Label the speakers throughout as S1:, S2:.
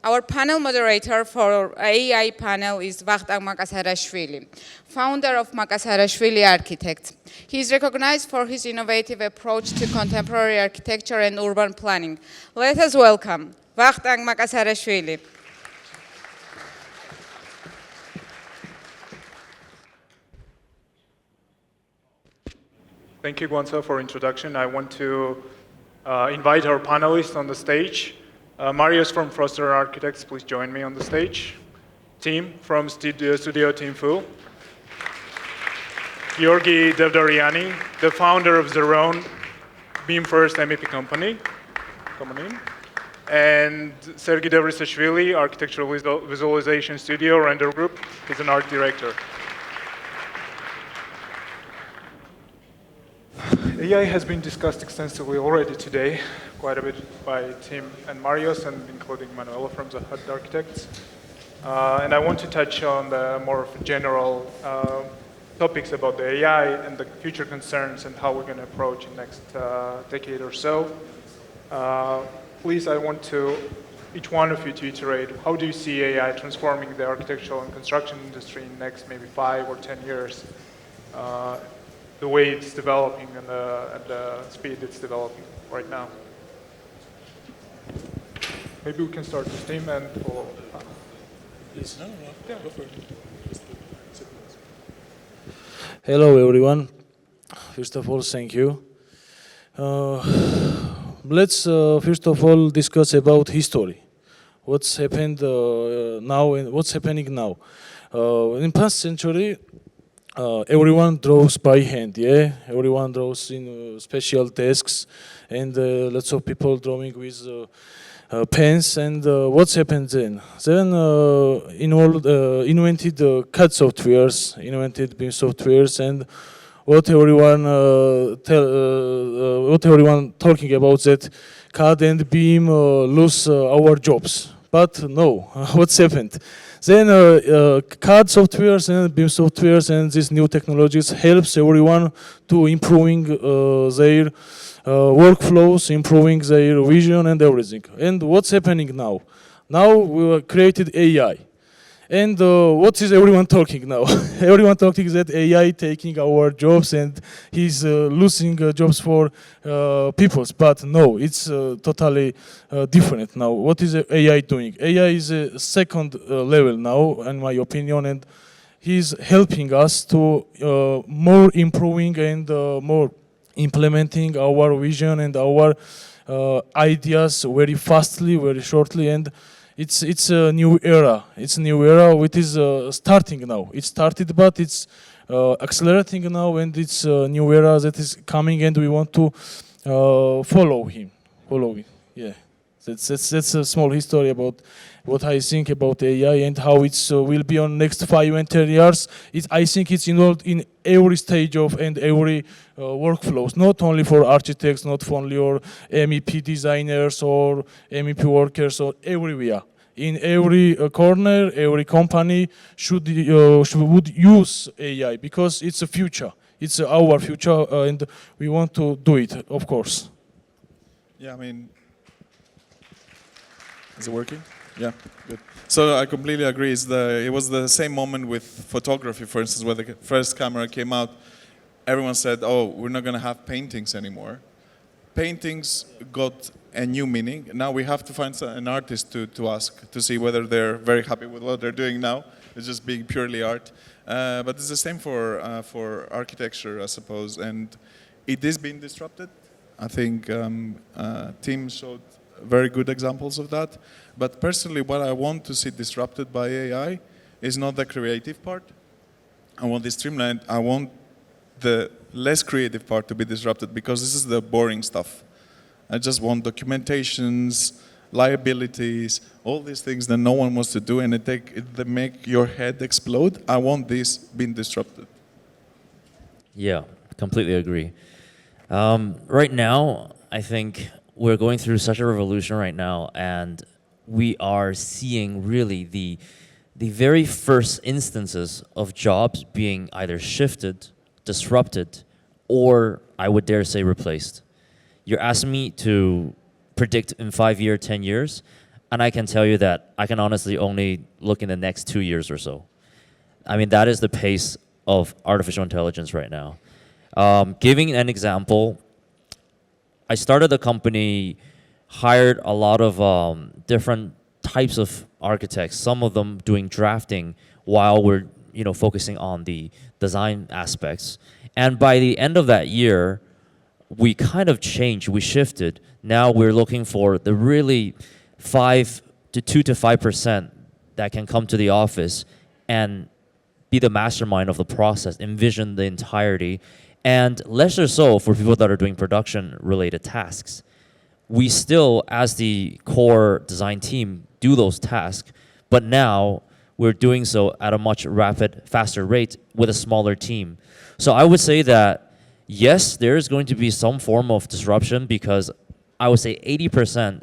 S1: Our panel moderator for AI panel is Vakhtang Makasarashvili, founder of Makasarashvili Architects. He is recognized for his innovative approach to contemporary architecture and urban planning. Let us welcome Vakhtang Makasarashvili.
S2: Thank you, Gonza, for introduction. I want to invite our panelists on the stage. Marius from Froster Architects, please join me on the stage. Tim from Studio Team Fu. Georgi Devdariani, the founder of Zerone, Beam First MEP company. Come on in. And Sergey Devrisashvili, Architectural Visualization Studio, Render Group. He's an art director. AI has been discussed extensively already today, quite a bit by Tim and Marius, and including Manuela from the HUD Architects. And I want to touch on the more general topics about the AI and the future concerns and how we're going to approach the next decade or so. Please, I want each one of you to iterate, how do you see AI transforming the architectural and construction industry in the next maybe 5 or 10 years? The way it's developing and the speed it's developing right now. Maybe we can start with Tim and follow.
S3: Yes. No,
S2: yeah.
S3: Go for it.
S4: Hello everyone. First of all, thank you. Let's first of all discuss about history. What's happened now and what's happening now. In past century, everyone draws by hand, yeah? Everyone draws in special desks and lots of people drawing with pens. And what's happened then? Then invented CAD softwares, invented BIM softwares, and what everyone talking about that CAD and BIM lose our jobs. But no, what's happened? Then CAD softwares and BIM softwares and these new technologies helps everyone to improving their workflows, improving their vision and everything. And what's happening now? Now we created AI. And what is everyone talking now? Everyone talking that AI taking our jobs and he's losing jobs for peoples. But no, it's totally different now. What is AI doing? AI is a second level now, in my opinion, and he's helping us to more improving and more implementing our vision and our ideas very fastly, very shortly, and it's a new era. It's a new era which is starting now. It started, but it's accelerating now, and it's a new era that is coming, and we want to follow him. Yeah. That's a small history about what I think about AI and how it will be on next 5 and 10 years. I think it's involved in every stage of and every workflows, not only for architects, not only for MEP designers or MEP workers, or everywhere. In every corner, every company would use AI because it's a future. It's our future, and we want to do it, of course.
S3: Yeah, I mean, is it working? Yeah, good. So I completely agree. It was the same moment with photography, for instance, where the first camera came out. Everyone said, oh, we're not going to have paintings anymore. Paintings got a new meaning. Now we have to find an artist to ask, to see whether they're very happy with what they're doing now. It's just being purely art. But it's the same for architecture, I suppose. And it is being disrupted. I think Tim showed very good examples of that. But personally, what I want to see disrupted by AI is not the creative part. I want this streamlined. I want the less creative part to be disrupted, because this is the boring stuff. I just want documentations, liabilities, all these things that no one wants to do, and they make your head explode. I want this being disrupted.
S5: Yeah, completely agree. Right now, I think we're going through such a revolution right now, and we are seeing really the very first instances of jobs being either shifted, disrupted, or I would dare say replaced. You're asking me to predict in 5 years, 10 years. And I can tell you that I can honestly only look in the next 2 years or so. I mean, that is the pace of artificial intelligence right now. Giving an example, I started the company, hired a lot of different types of architects, some of them doing drafting while we're focusing on the design aspects. And by the end of that year, we kind of changed, we shifted. Now we're looking for the really 2 to 5% that can come to the office and be the mastermind of the process, envision the entirety, and less or so for people that are doing production-related tasks. We still, as the core design team, do those tasks, but now we're doing so at a much faster rate with a smaller team. So I would say that, yes, there is going to be some form of disruption because I would say 80%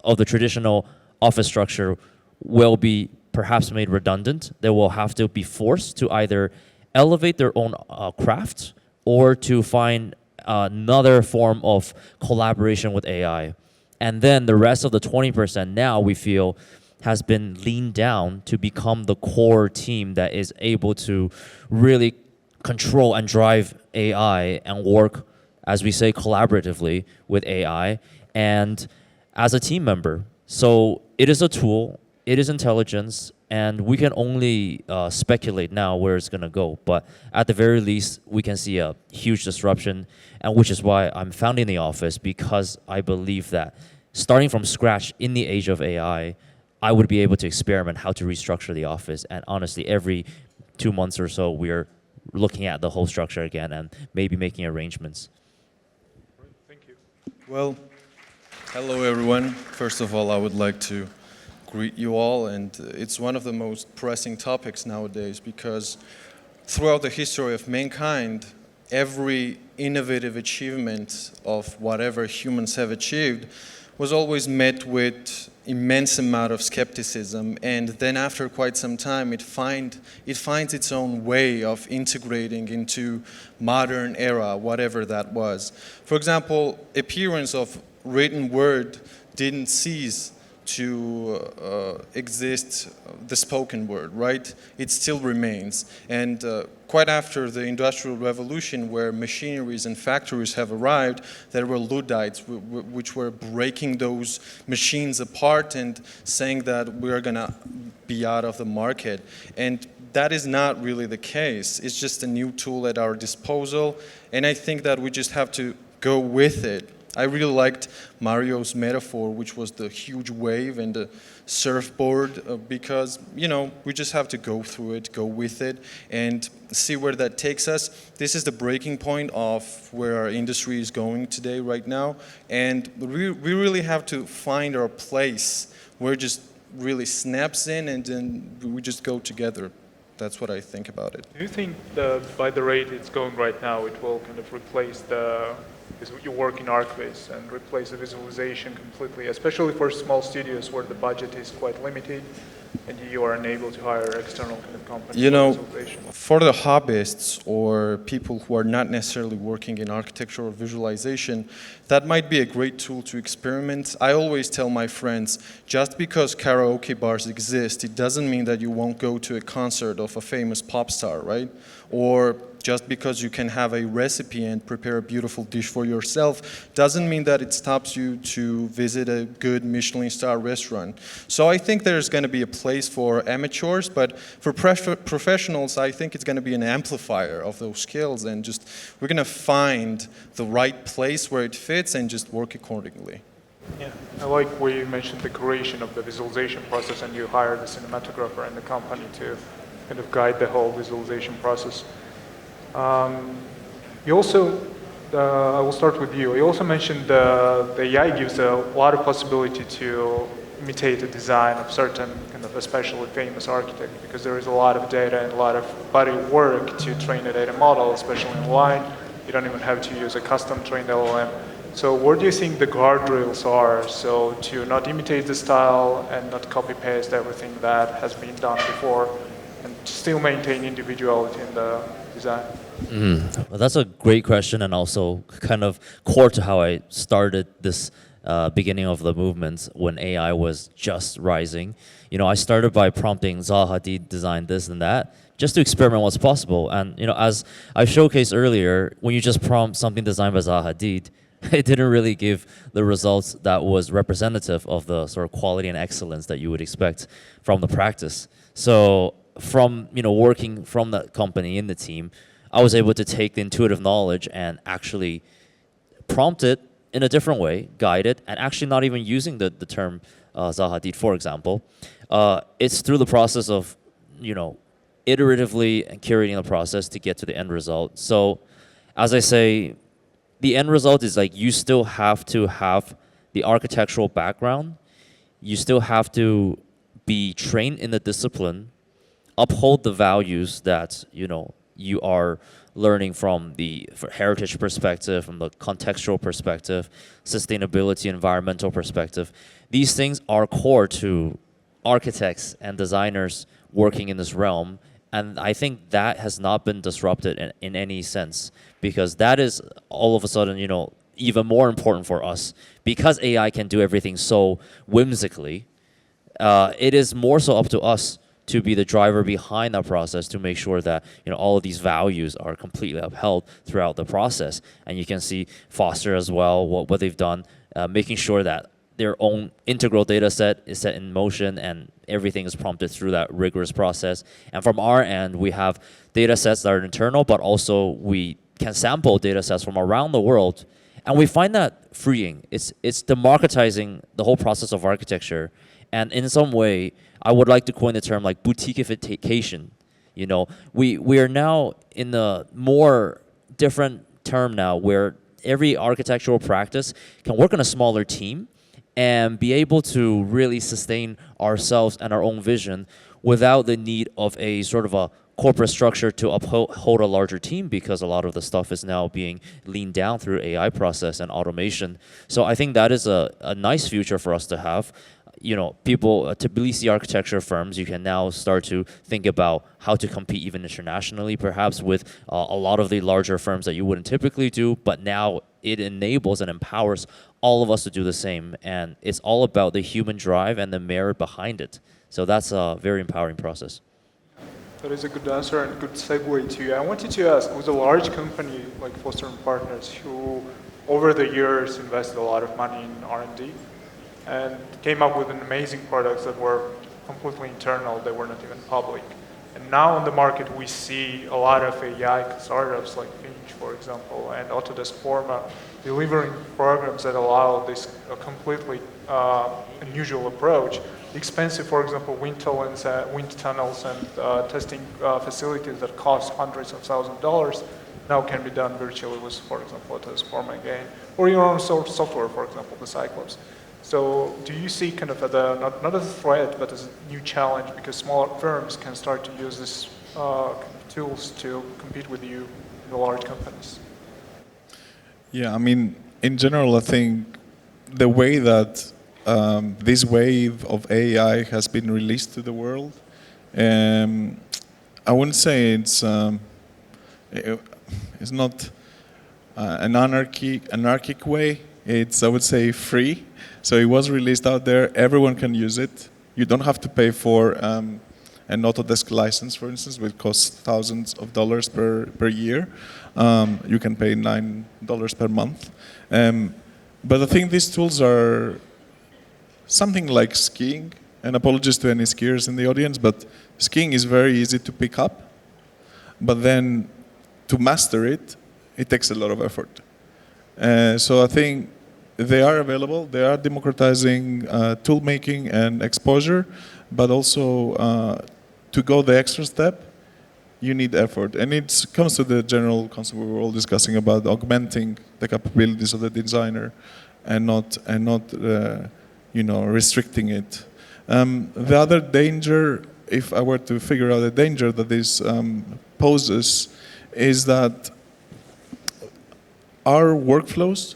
S5: of the traditional office structure will be perhaps made redundant. They will have to be forced to either elevate their own craft or to find another form of collaboration with AI. And then the rest of the 20% now we feel has been leaned down to become the core team that is able to really control and drive AI and work, as we say, collaboratively with AI and as a team member. So it is a tool, it is intelligence, and we can only speculate now where it's going to go. But at the very least, we can see a huge disruption, and which is why I'm founding the office, because I believe that starting from scratch in the age of AI, I would be able to experiment how to restructure the office. And honestly, every 2 months or so, we're looking at the whole structure again and maybe making arrangements.
S2: Thank you.
S6: Well, hello everyone. First of all, I would like to greet you all, and it's one of the most pressing topics nowadays because throughout the history of mankind, every innovative achievement of whatever humans have achieved was always met with immense amount of skepticism, and then after quite some time it finds its own way of integrating into modern era, whatever that was. For example, appearance of written word didn't cease to exist, the spoken word, right? It still remains. And quite after the Industrial Revolution, where machineries and factories have arrived, there were Luddites which were breaking those machines apart and saying that we're gonna be out of the market. And that is not really the case. It's just a new tool at our disposal, and I think that we just have to go with it. I really liked Mario's metaphor, which was the huge wave and the surfboard, because, we just have to go through it, go with it, and see where that takes us. This is the breaking point of where our industry is going today, right now, and we really have to find our place where it just really snaps in and then we just go together. That's what I think about it.
S2: Do you think by the rate it's going right now, it will kind of replace your work in ArcBase and replace the visualization completely, especially for small studios where the budget is quite limited and you are unable to hire external kind of companies for visualization?
S6: For the hobbyists or people who are not necessarily working in architecture or visualization, that might be a great tool to experiment. I always tell my friends, just because karaoke bars exist, it doesn't mean that you won't go to a concert of a famous pop star, right? Or just because you can have a recipe and prepare a beautiful dish for yourself doesn't mean that it stops you to visit a good Michelin star restaurant. So I think there's going to be a place for amateurs, but for professionals, I think it's going to be an amplifier of those skills, and just we're going to find the right place where it fits and just work accordingly.
S2: Yeah, I like where you mentioned the creation of the visualization process and you hired a cinematographer in the company to kind of guide the whole visualization process. You also, I will start with you. You also mentioned the AI gives a lot of possibility to imitate the design of certain kind of especially famous architect, because there is a lot of data and a lot of body work to train a data model, especially online. You don't even have to use a custom trained LLM. So where do you think the guardrails are so to not imitate the style and not copy paste everything that has been done before and still maintain individuality in the design?
S5: Well, that's a great question, and also kind of core to how I started this beginning of the movement when AI was just rising. I started by prompting Zaha Hadid design this and that, just to experiment what's possible. And as I showcased earlier, when you just prompt something designed by Zaha Hadid, it didn't really give the results that was representative of the sort of quality and excellence that you would expect from the practice. So from working from that company in the team, I was able to take the intuitive knowledge and actually prompt it in a different way, guide it, and actually not even using the term Zaha Hadid, for example. It's through the process of iteratively and curating the process to get to the end result. So as I say, the end result is like you still have to have the architectural background. You still have to be trained in the discipline, uphold the values that you are learning from the heritage perspective, from the contextual perspective, sustainability, environmental perspective. These things are core to architects and designers working in this realm. And I think that has not been disrupted in any sense, because that is all of a sudden, even more important for us. Because AI can do everything so whimsically, it is more so up to us to be the driver behind that process to make sure that all of these values are completely upheld throughout the process. And you can see Foster as well, what they've done, making sure that their own integral data set is set in motion and everything is prompted through that rigorous process. And from our end, we have data sets that are internal, but also we can sample data sets from around the world. And we find that freeing. It's democratizing the whole process of architecture. And in some way, I would like to coin the term like boutiqueification. We are now in a more different term now where every architectural practice can work in a smaller team and be able to really sustain ourselves and our own vision without the need of a sort of a corporate structure to uphold a larger team, because a lot of the stuff is now being leaned down through AI process and automation. So I think that is a nice future for us to have. People, Tbilisi architecture firms, you can now start to think about how to compete even internationally, perhaps with a lot of the larger firms that you wouldn't typically do, but now it enables and empowers all of us to do the same. And it's all about the human drive and the merit behind it. So that's a very empowering process.
S2: That is a good answer and good segue to you. I wanted to ask, with a large company like Foster & Partners, who over the years invested a lot of money in R&D, and came up with an amazing products that were completely internal, they were not even public. And now on the market we see a lot of AI startups like Finch, for example, and Autodesk Forma delivering programs that allow this completely unusual approach. Expensive, for example, wind tunnels and testing facilities that cost hundreds of thousands of dollars now can be done virtually with, for example, Autodesk Forma again, or your own software, for example, the Cyclops. So do you see kind of not as a threat, but as a new challenge, because smaller firms can start to use these tools to compete with you in the large companies?
S3: Yeah, I mean, in general, I think the way that this wave of AI has been released to the world, I wouldn't say it's not an anarchic way. It's, I would say, free. So it was released out there. Everyone can use it. You don't have to pay for an Autodesk license, for instance, which costs thousands of dollars per year. You can pay $9 per month. But I think these tools are something like skiing. And apologies to any skiers in the audience, but skiing is very easy to pick up. But then to master it, it takes a lot of effort. So I think they are available. They are democratizing tool making and exposure, but also to go the extra step, you need effort. And it comes to the general concept we were all discussing about augmenting the capabilities of the designer and not restricting it. The other danger, if I were to figure out a danger that this poses, is that our workflows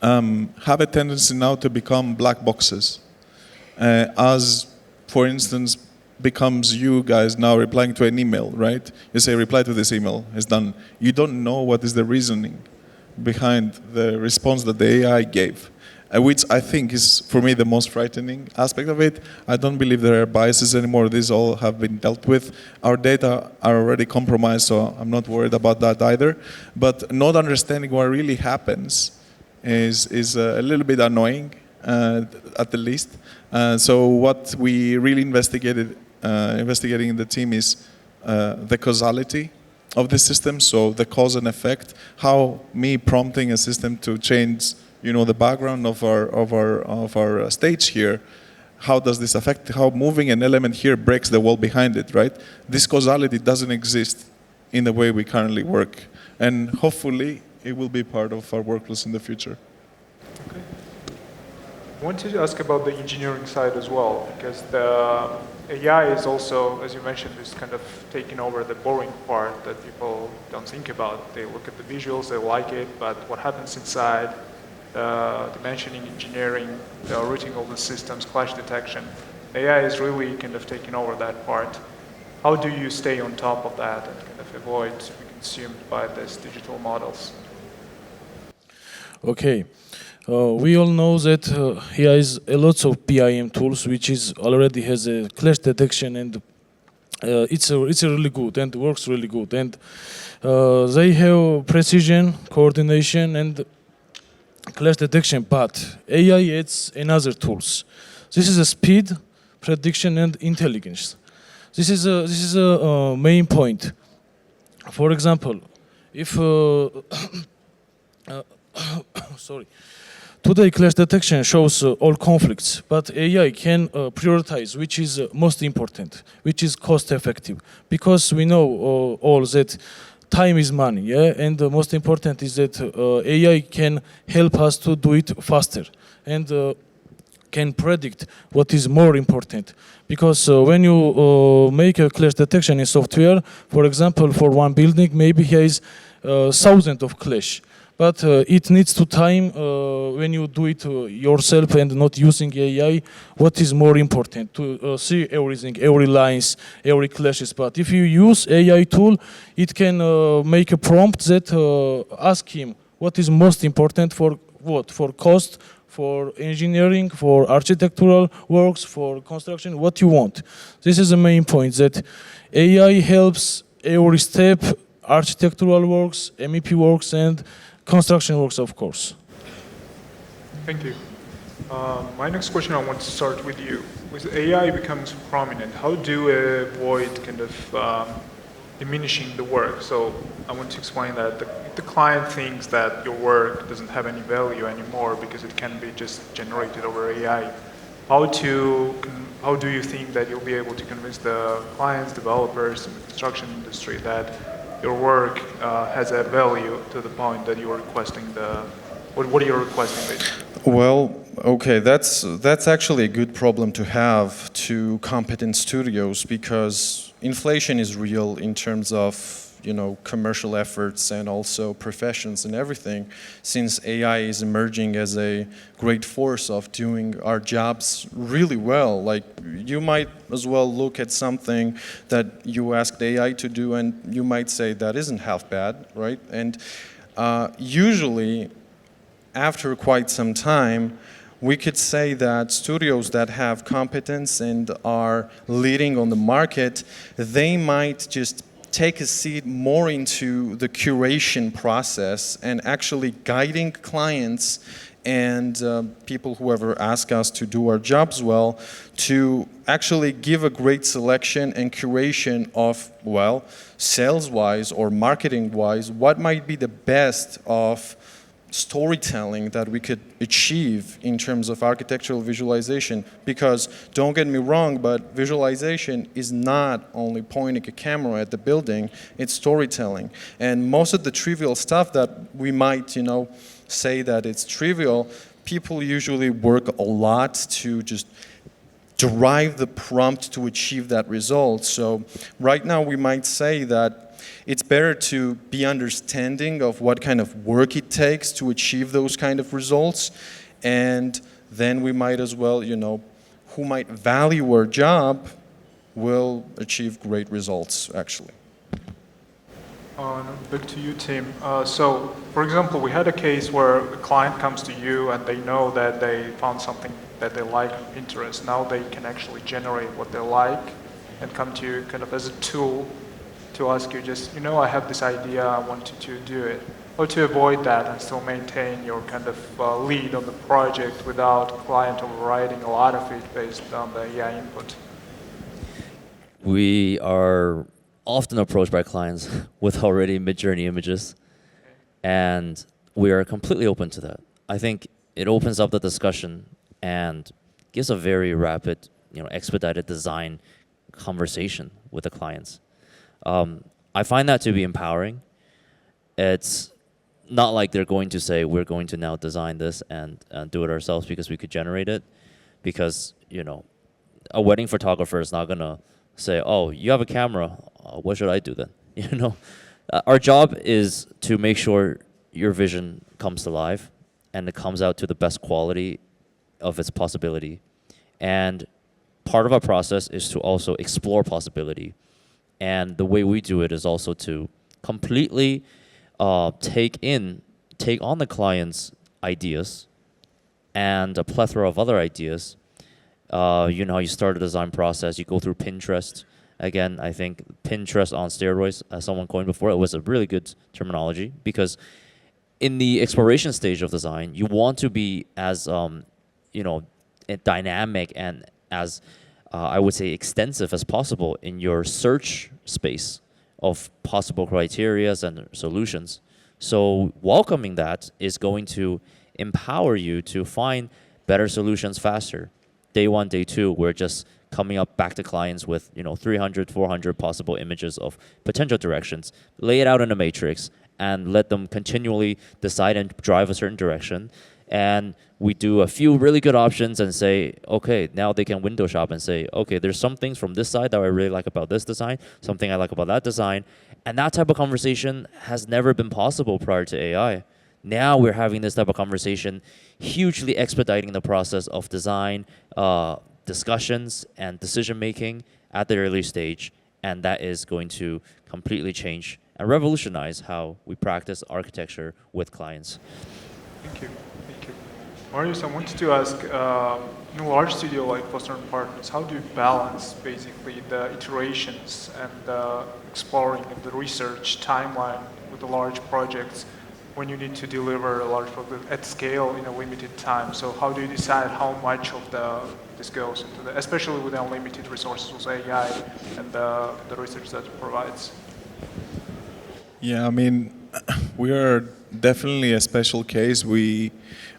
S3: have a tendency now to become black boxes. As, for instance, becomes you guys now replying to an email, right? You say, reply to this email, it's done. You don't know what is the reasoning behind the response that the AI gave. which I think is, for me, the most frightening aspect of it. I don't believe there are biases anymore. These all have been dealt with. Our data are already compromised, so I'm not worried about that either. But not understanding what really happens is a little bit annoying, at the least. So what we really investigating in the team is the causality of the system, so the cause and effect, how me prompting a system to change, the background of our stage here, how does this affect, how moving an element here breaks the wall behind it, right? This causality doesn't exist in the way we currently work, and hopefully it will be part of our workflows in the future.
S2: Okay. I wanted to ask about the engineering side as well, because the AI is also, as you mentioned, is kind of taking over the boring part that people don't think about. They look at the visuals, they like it, but what happens inside, dimensioning, engineering, the routing of the systems, clash detection, AI is really kind of taking over that part. How do you stay on top of that and kind of avoid being consumed by these digital models?
S4: Okay. We all know that here is a lot of BIM tools which is already has a clash detection, and it's really good and works really good, and they have precision, coordination, and clash detection. But AI adds another tools. This is a speed, prediction, and intelligence. This is a main point. For example, if sorry. Today, clash detection shows all conflicts, but AI can prioritize which is most important, which is cost effective, because we know all that time is money, yeah? And the most important is that AI can help us to do it faster and can predict what is more important. Because when you make a clash detection in software, for example, for one building, maybe here is thousands of clash. But it needs to time when you do it yourself and not using AI, what is more important, to see everything, every lines, every clashes. But if you use AI tool, it can make a prompt that ask him what is most important for what, for cost, for engineering, for architectural works, for construction, what you want. This is the main point, that AI helps every step, architectural works, MEP works, and construction works, of course.
S2: Thank you. My next question, I want to start with you. With AI becomes prominent, how do we avoid kind of diminishing the work? So I want to explain that the client thinks that your work doesn't have any value anymore because it can be just generated over AI. How do you think that you'll be able to convince the clients, developers, and the construction industry that your work has a value to the point that you are requesting what are you requesting basically?
S6: Well, okay, that's actually a good problem to have to competent studios, because inflation is real in terms of commercial efforts and also professions and everything, since AI is emerging as a great force of doing our jobs really well. Like, you might as well look at something that you asked AI to do and you might say that isn't half bad, right? And usually, after quite some time, we could say that studios that have competence and are leading on the market, they might just take a seat more into the curation process and actually guiding clients and people who ever ask us to do our jobs well, to actually give a great selection and curation of, well, sales-wise or marketing-wise, what might be the best of storytelling that we could achieve in terms of architectural visualization. Because don't get me wrong, but visualization is not only pointing a camera at the building, it's storytelling. And most of the trivial stuff that we might, say that it's trivial, people usually work a lot to just derive the prompt to achieve that result. So right now we might say that it's better to be understanding of what kind of work it takes to achieve those kind of results, and then we might as well, who might value our job will achieve great results, actually.
S2: Back to you, Tim. So, for example, we had a case where a client comes to you and they know that they found something that they like on Pinterest. Now they can actually generate what they like and come to you kind of as a tool to ask you just, I have this idea, I want you to do it. Or to avoid that and still maintain your kind of lead on the project without client overriding a lot of it based on the AI input.
S5: We are often approached by clients with already mid-journey images, and we are completely open to that. I think it opens up the discussion and gives a very rapid, expedited design conversation with the clients. I find that to be empowering. It's not like they're going to say, we're going to now design this and do it ourselves because we could generate it. Because, a wedding photographer is not going to say, oh, you have a camera, what should I do then? Our job is to make sure your vision comes to life and it comes out to the best quality of its possibility. And part of our process is to also explore possibility. And the way we do it is also to completely take on the client's ideas and a plethora of other ideas. How you start a design process, you go through Pinterest. Again, I think Pinterest on steroids, as someone coined before, it was a really good terminology because in the exploration stage of design, you want to be as dynamic and as I would say extensive as possible in your search space of possible criterias and solutions. So welcoming that is going to empower you to find better solutions faster. Day one, day two, we're just coming up back to clients with 300, 400 possible images of potential directions, lay it out in a matrix, and let them continually decide and drive a certain direction. And we do a few really good options and say, okay, now they can window shop and say, okay, there's some things from this side that I really like about this design, something I like about that design. And that type of conversation has never been possible prior to AI. Now we're having this type of conversation, hugely expediting the process of design, discussions, and decision-making at the early stage. And that is going to completely change and revolutionize how we practice architecture with clients.
S2: Thank you. Thank you. Marius, I wanted to ask, in a large studio like Foster & Partners, how do you balance basically the iterations and the exploring and the research timeline with the large projects when you need to deliver a large project at scale in a limited time? So how do you decide how much of this goes into especially with unlimited resources with AI and the research that it provides?
S3: Yeah, I mean, we are definitely a special case. We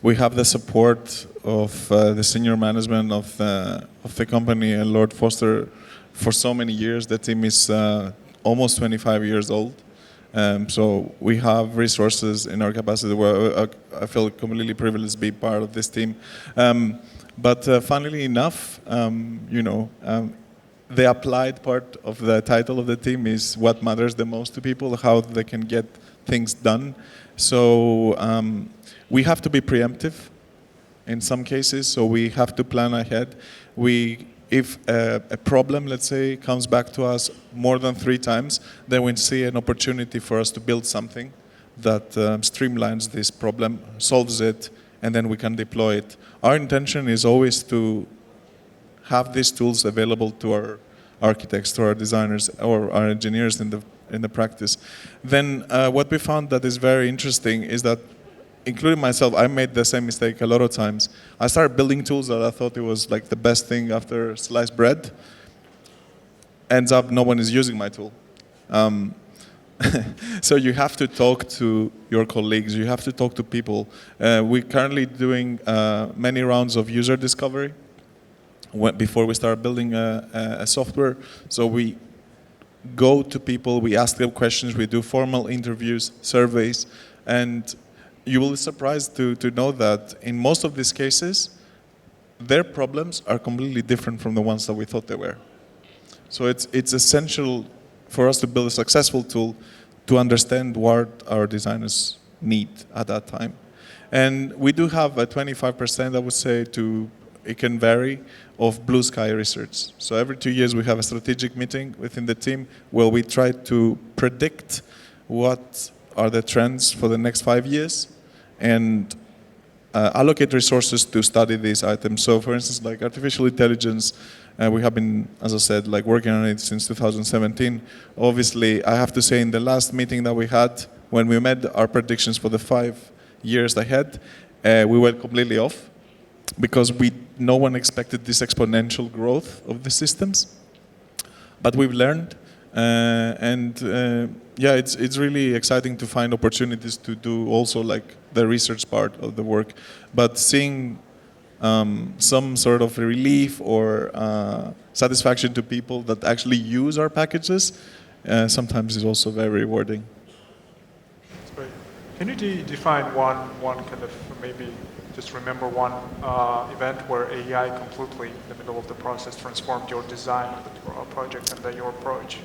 S3: have the support of the senior management of the company and Lord Foster for so many years. The team is almost 25 years old. So we have resources in our capacity where I feel completely privileged to be part of this team. But funnily enough, the applied part of the title of the team is what matters the most to people, how they can get things done. So we have to be preemptive in some cases, so we have to plan ahead. If a problem, let's say, comes back to us more than 3 times, then we see an opportunity for us to build something that streamlines this problem, solves it, and then we can deploy it. Our intention is always to have these tools available to our architects, to our designers, or our engineers in the practice. Then what we found that is very interesting is that, including myself, I made the same mistake a lot of times. I started building tools that I thought it was like the best thing after sliced bread. Ends up no one is using my tool. So you have to talk to your colleagues, you have to talk to people. We're currently doing many rounds of user discovery before we start building a software. So we go to people, we ask them questions, we do formal interviews, surveys, and you will be surprised to know that in most of these cases, their problems are completely different from the ones that we thought they were. So it's essential for us to build a successful tool to understand what our designers need at that time. And we do have a 25%, I would say, it can vary, of blue sky research. So every 2 years we have a strategic meeting within the team where we try to predict what are the trends for the next 5 years, and allocate resources to study these items. So for instance, like artificial intelligence, we have been, as I said, like working on it since 2017. Obviously, I have to say in the last meeting that we had, when we made our predictions for the 5 years ahead, we were completely off because no one expected this exponential growth of the systems. But we've learned, yeah, it's really exciting to find opportunities to do also like the research part of the work. But seeing some sort of relief or satisfaction to people that actually use our packages sometimes is also very rewarding.
S2: That's great. Can you define one kind of, maybe just remember one event where AI completely in the middle of the process transformed your design of the project and then your approach?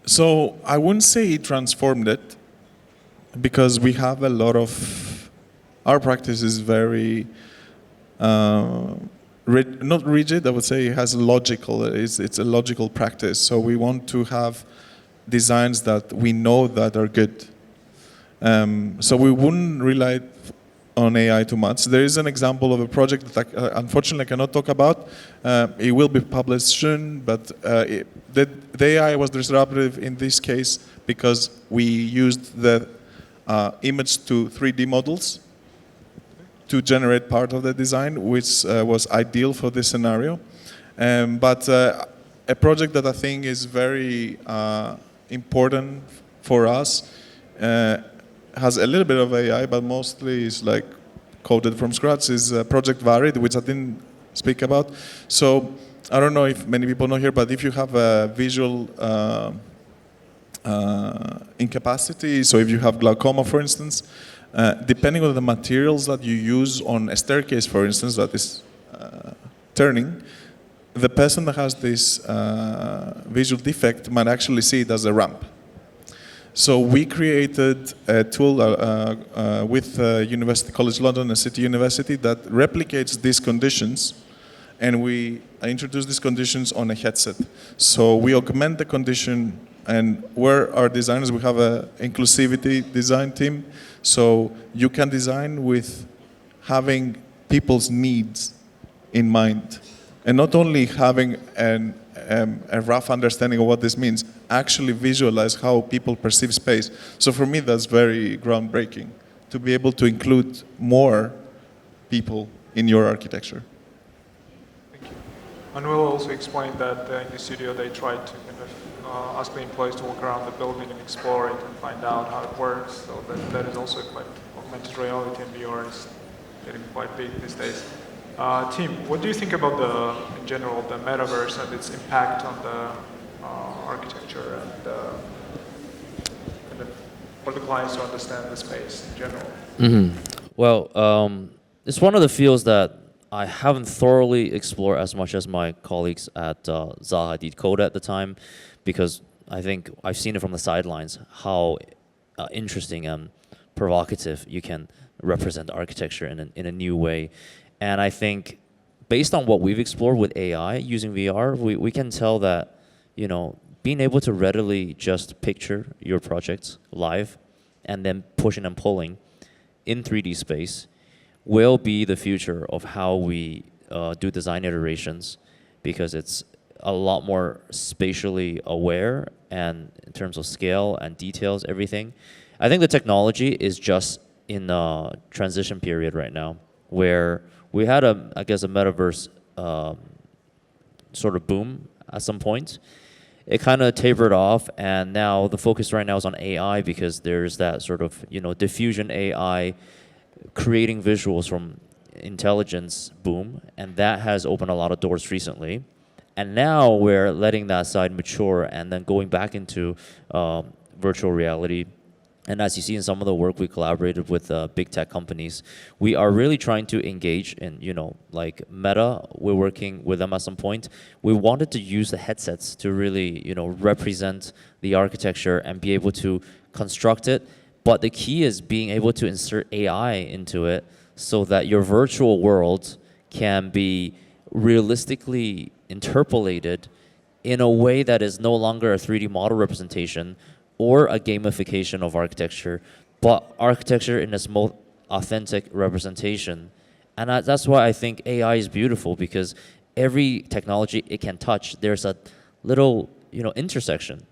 S3: So I wouldn't say it transformed it, because we have a lot of, our practice is very, not rigid, I would say it has logical, it's a logical practice. So we want to have designs that we know that are good. So we wouldn't rely on AI too much. There is an example of a project that I unfortunately cannot talk about. It will be published soon, but the AI was disruptive in this case because we used the image to 3D models to generate part of the design, which was ideal for this scenario. But a project that I think is very important for us has a little bit of AI, but mostly is like coded from scratch, is Project Varied, which I didn't speak about. So I don't know if many people know here, but if you have a visual incapacity, so if you have glaucoma, for instance, depending on the materials that you use on a staircase, for instance, that is turning, the person that has this visual defect might actually see it as a ramp. So we created a tool with University College London and City University that replicates these conditions, and we introduce these conditions on a headset. So we augment the condition, and where our designers, we have an inclusivity design team, so you can design with having people's needs in mind, and not only having a rough understanding of what this means, actually visualize how people perceive space. So for me, that's very groundbreaking, to be able to include more people in your architecture.
S2: Thank you. Manuel also explained that in the studio they tried to kind of ask the employees to walk around the building and explore it and find out how it works. So that is also quite augmented reality, and VR is getting quite big these days. Tim, what do you think about in general, the metaverse and its impact on the architecture and for the clients to understand the space in general?
S5: Mm-hmm. Well, it's one of the fields that I haven't thoroughly explored as much as my colleagues at Zaha did Code at the time, because I think I've seen it from the sidelines how interesting and provocative you can represent architecture in a new way. And I think based on what we've explored with AI using VR, we can tell that, you know, being able to readily just picture your projects live and then pushing and pulling in 3D space will be the future of how we do design iterations, because it's a lot more spatially aware and in terms of scale and details, everything. I think the technology is just in a transition period right now, where we had I guess a metaverse sort of boom at some point. It kind of tapered off, and now the focus right now is on AI, because there's that sort of, you know, diffusion AI creating visuals from intelligence boom, and that has opened a lot of doors recently. And now we're letting that side mature and then going back into virtual reality. And as you see in some of the work we collaborated with big tech companies, we are really trying to engage in, you know, like Meta, we're working with them at some point. We wanted to use the headsets to really, you know, represent the architecture and be able to construct it. But the key is being able to insert AI into it so that your virtual world can be realistically interpolated in a way that is no longer a 3D model representation, or a gamification of architecture, but architecture in its most authentic representation. And that's why I think AI is beautiful, because every technology it can touch, there's a little intersection.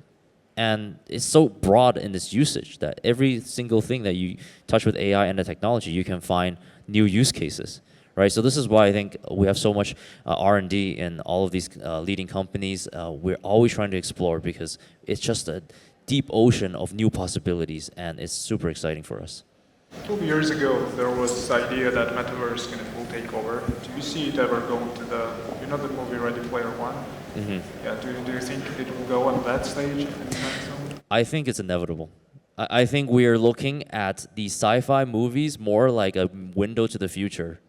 S5: And it's so broad in its usage that every single thing that you touch with AI and the technology, you can find new use cases, right? So this is why I think we have so much R&D in all of these leading companies. We're always trying to explore, because it's just a deep ocean of new possibilities, and it's super exciting for us.
S2: 2 years ago, there was this idea that metaverse will take over. Do you see it ever going to the movie Ready Player One?
S5: Mm-hmm.
S2: Yeah. Do you think it will go on that stage anytime soon?
S5: I think it's inevitable. I think we are looking at the sci-fi movies more like a window to the future.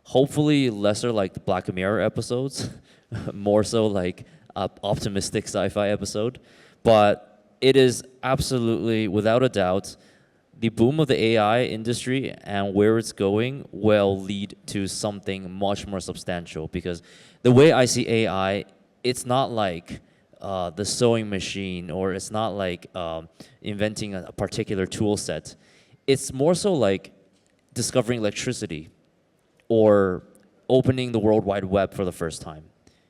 S5: Hopefully lesser like the Black Mirror episodes, more so like an optimistic sci-fi episode. But it is absolutely, without a doubt, the boom of the AI industry and where it's going will lead to something much more substantial. Because the way I see AI, it's not like the sewing machine, or it's not like inventing a particular tool set. It's more so like discovering electricity or opening the World Wide Web for the first time.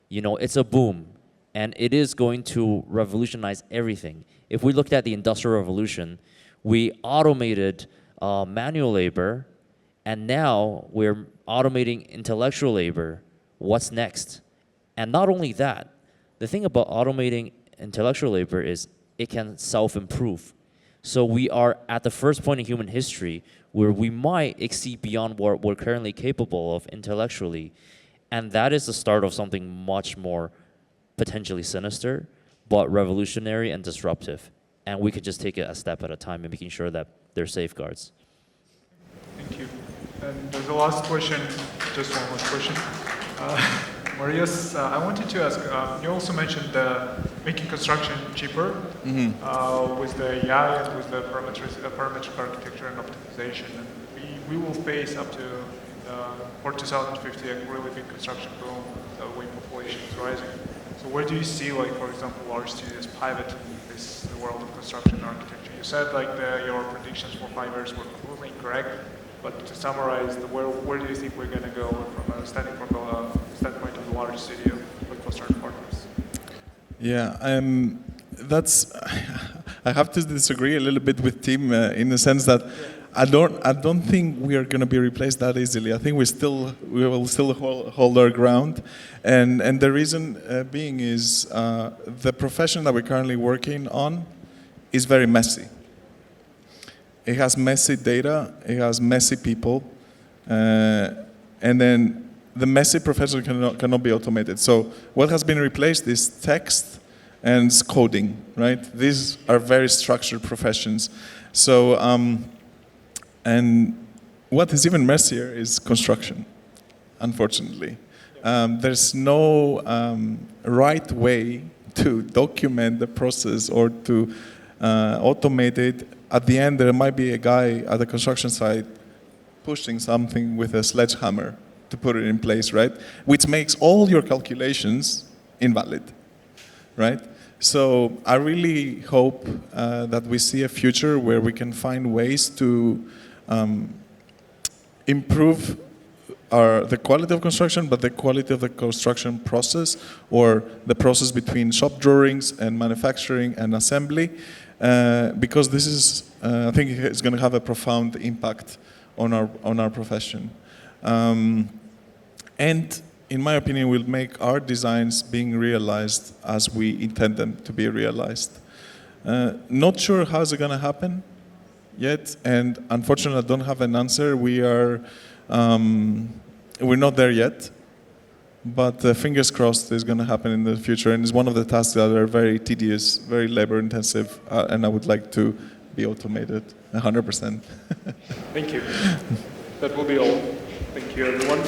S5: It's a boom, and it is going to revolutionize everything. If we looked at the Industrial Revolution, we automated manual labor, and now we're automating intellectual labor. What's next? And not only that, the thing about automating intellectual labor is it can self-improve. So we are at the first point in human history where we might exceed beyond what we're currently capable of intellectually. And that is the start of something much more potentially sinister, but revolutionary and disruptive. And we could just take it a step at a time and making sure that there's safeguards.
S2: Thank you. And as a last question, just one last question. Marius, I wanted to ask, you also mentioned making construction cheaper with the AI and with the parametric architecture and optimization. And we will face up to, for 2050, a really big construction boom, the way population is rising. So where do you see, for example, large studios pivot in this world of construction architecture? You said your predictions for 5 years were completely incorrect. But to summarize, where do you think we're going to go from the standpoint of the large studio with construction partners?
S3: Yeah, I have to disagree a little bit with Tim in the sense that I don't think we are going to be replaced that easily. I think we will still hold our ground, and the reason being is the profession that we're currently working on is very messy. It has messy data, it has messy people, and then the messy profession cannot be automated. So what has been replaced is text and coding, right? These are very structured professions. So, and what is even messier is construction, unfortunately. There's no right way to document the process or to automate it. At the end, there might be a guy at the construction site pushing something with a sledgehammer to put it in place, right? Which makes all your calculations invalid, right? So I really hope that we see a future where we can find ways to improve the quality of construction, but the quality of the construction process, or the process between shop drawings and manufacturing and assembly. Because this is, I think it's going to have a profound impact on our profession. And in my opinion, will make our designs being realized as we intend them to be realized. Not sure how it's going to happen yet, and unfortunately I don't have an answer. We're not there yet. But fingers crossed it's going to happen in the future, and it's one of the tasks that are very tedious, very labor intensive, and I would like to be automated 100%.
S2: Thank you. That will be all. Thank you, everyone.